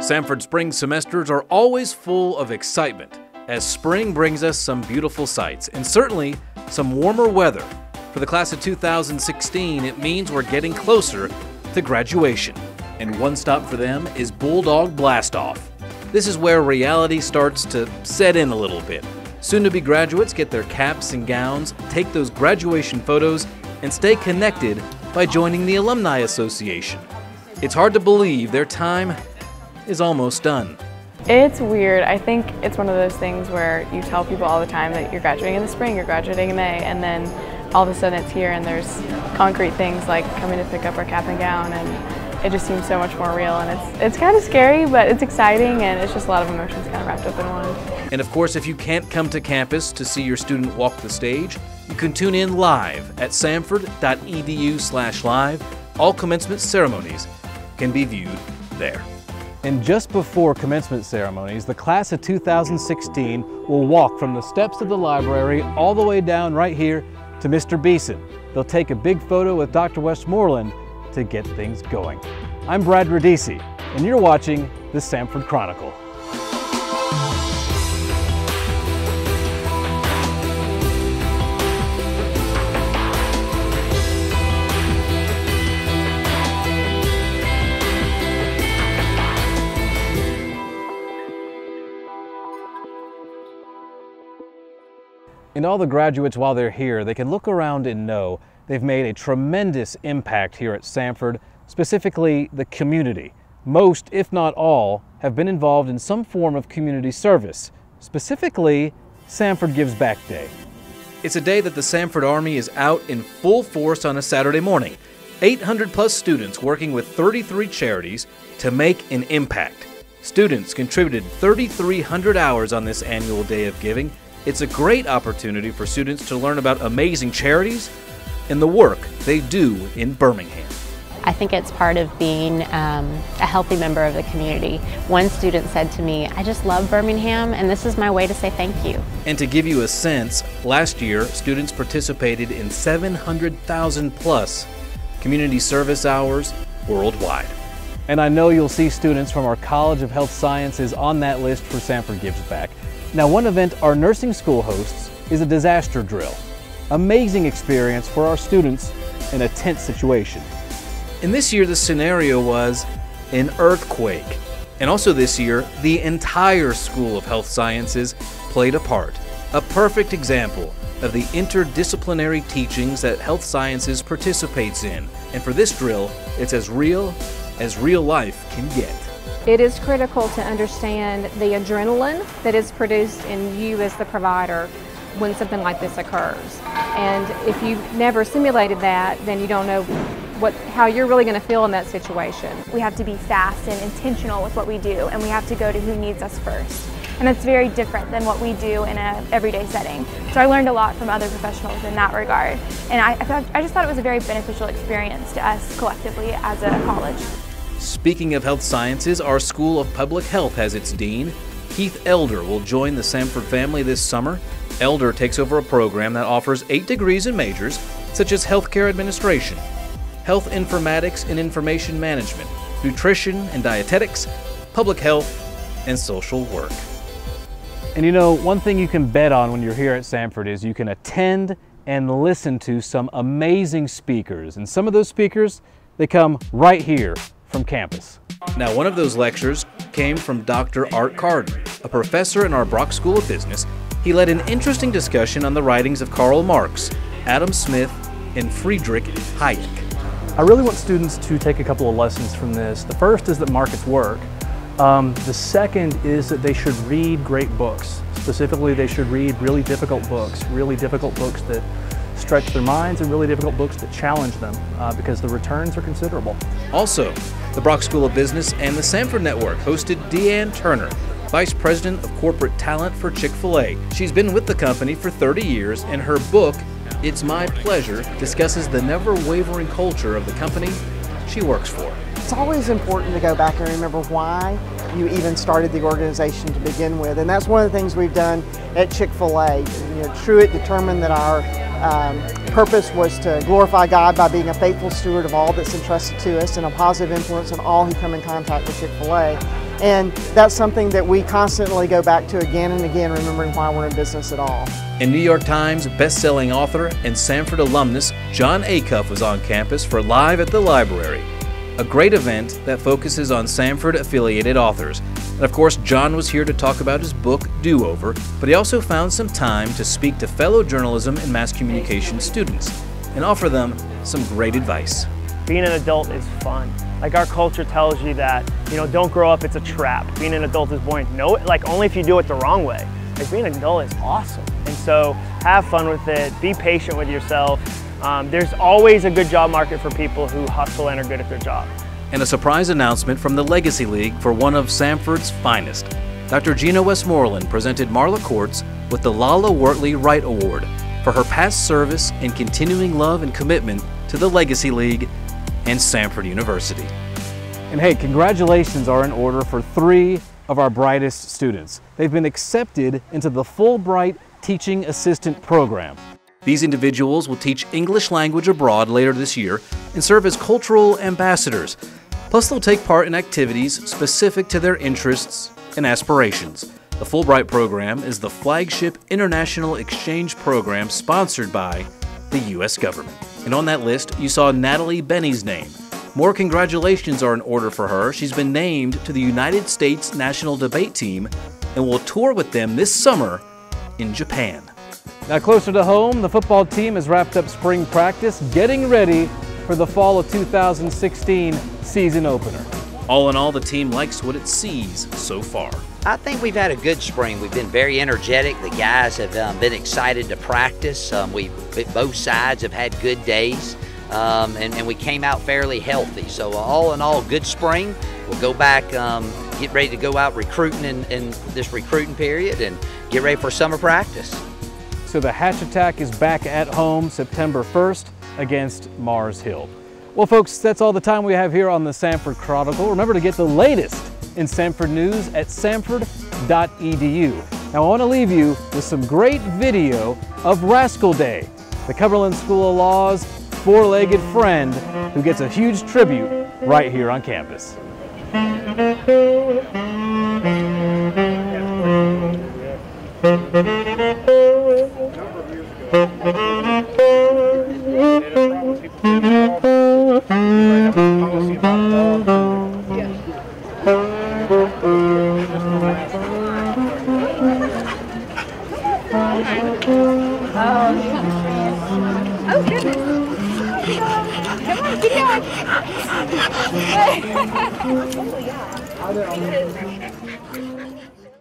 Samford spring semesters are always full of excitement, as spring brings us some beautiful sights and certainly some warmer weather. For the class of 2016, it means we're getting closer to graduation. And one stop for them is Bulldog Blast-Off. This is where reality starts to set in a little bit. Soon-to-be graduates get their caps and gowns, take those graduation photos, and stay connected by joining the Alumni Association. It's hard to believe their time is almost done. It's weird. I think it's one of those things where you tell people all the time that you're graduating in the spring, you're graduating in May, and then all of a sudden it's here and there's concrete things like coming to pick up our cap and gown, and it just seems so much more real, and it's kind of scary, but it's exciting, and it's just a lot of emotions kind of wrapped up in one. And of course, if you can't come to campus to see your student walk the stage, you can tune in live at samford.edu/live. All commencement ceremonies can be viewed there. And just before commencement ceremonies, the class of 2016 will walk from the steps of the library all the way down right here to Mr. Beeson. They'll take a big photo with Dr. Westmoreland to get things going. I'm Brad Radisi, and you're watching the Samford Chronicle. And all the graduates, while they're here, they can look around and know they've made a tremendous impact here at Samford, specifically the community. Most, if not all, have been involved in some form of community service, specifically Samford Gives Back Day. It's a day that the Samford Army is out in full force on a Saturday morning. 800+ students working with 33 charities to make an impact. Students contributed 3,300 hours on this annual day of giving. It's a great opportunity for students to learn about amazing charities and the work they do in Birmingham. I think it's part of being a healthy member of the community. One student said to me, "I just love Birmingham, and this is my way to say thank you." And to give you a sense, last year students participated in 700,000+ community service hours worldwide. And I know you'll see students from our College of Health Sciences on that list for Samford Gives Back. Now, one event our nursing school hosts is a disaster drill. Amazing experience for our students in a tense situation. And this year the scenario was an earthquake. And also this year, the entire School of Health Sciences played a part. A perfect example of the interdisciplinary teachings that health sciences participates in. And for this drill, it's as real life can get. It is critical to understand the adrenaline that is produced in you as the provider when something like this occurs. And if you've never simulated that, then you don't know how you're really going to feel in that situation. We have to be fast and intentional with what we do, and we have to go to who needs us first. And that's very different than what we do in an everyday setting. So I learned a lot from other professionals in that regard. And I just thought it was a very beneficial experience to us collectively as a college. Speaking of health sciences, our School of Public Health has its dean. Keith Elder will join the Samford family this summer. Elder takes over a program that offers 8 degrees and majors, such as healthcare administration, health informatics and information management, nutrition and dietetics, public health, and social work. And you know, one thing you can bet on when you're here at Samford is you can attend and listen to some amazing speakers. And some of those speakers, they come right here from campus. Now, one of those lectures came from Dr. Art Carden, a professor in our Brock School of Business. He led an interesting discussion on the writings of Karl Marx, Adam Smith, and Friedrich Hayek. I really want students to take a couple of lessons from this. The first is that markets work. The second is that they should read great books. Specifically, they should read really difficult books that stretch their minds, and really difficult books that challenge them because the returns are considerable. Also, the Brock School of Business and the Samford Network hosted Deanne Turner, Vice President of Corporate Talent for Chick-fil-A. She's been with the company for 30 years, and her book, It's My Pleasure, discusses the never-wavering culture of the company she works for. It's always important to go back and remember why you even started the organization to begin with, and that's one of the things we've done at Chick-fil-A. Truett determined that our purpose was to glorify God by being a faithful steward of all that's entrusted to us and a positive influence on all who come in contact with Chick-fil-A. And that's something that we constantly go back to again and again, remembering why we're in business at all. And New York Times best-selling author and Samford alumnus John Acuff was on campus for Live at the Library, a great event that focuses on Samford-affiliated authors. And of course, John was here to talk about his book, Do-Over, but he also found some time to speak to fellow journalism and mass communication students and offer them some great advice. Being an adult is fun. Like our culture tells you that, don't grow up, it's a trap. Being an adult is boring. No, like only if you do it the wrong way. Like being an adult is awesome. And so have fun with it, be patient with yourself. There's always a good job market for people who hustle and are good at their job. And a surprise announcement from the Legacy League for one of Samford's finest. Dr. Gina Westmoreland presented Marla Courts with the Lala Wortley Wright Award for her past service and continuing love and commitment to the Legacy League and Samford University. And hey, congratulations are in order for 3 of our brightest students. They've been accepted into the Fulbright Teaching Assistant Program. These individuals will teach English language abroad later this year and serve as cultural ambassadors. Plus, they'll take part in activities specific to their interests and aspirations. The Fulbright program is the flagship international exchange program sponsored by the U.S. government. And on that list, you saw Natalie Benny's name. More congratulations are in order for her. She's been named to the United States National Debate Team and will tour with them this summer in Japan. Now closer to home, the football team has wrapped up spring practice, getting ready for the fall of 2016 season opener. All in all, the team likes what it sees so far. I think we've had a good spring. We've been very energetic. The guys have been excited to practice. Both sides have had good days, and we came out fairly healthy. So all in all, good spring. We'll go back, get ready to go out recruiting in this recruiting period and get ready for summer practice. So the Hatch Attack is back at home September 1st against Mars Hill. Well, folks, that's all the time we have here on the Samford Chronicle. Remember to get the latest in Samford news at samford.edu. Now, I want to leave you with some great video of Rascal Day, the Cumberland School of Law's four-legged friend who gets a huge tribute right here on campus. Oh goodness! Come on, keep going! Oh yeah.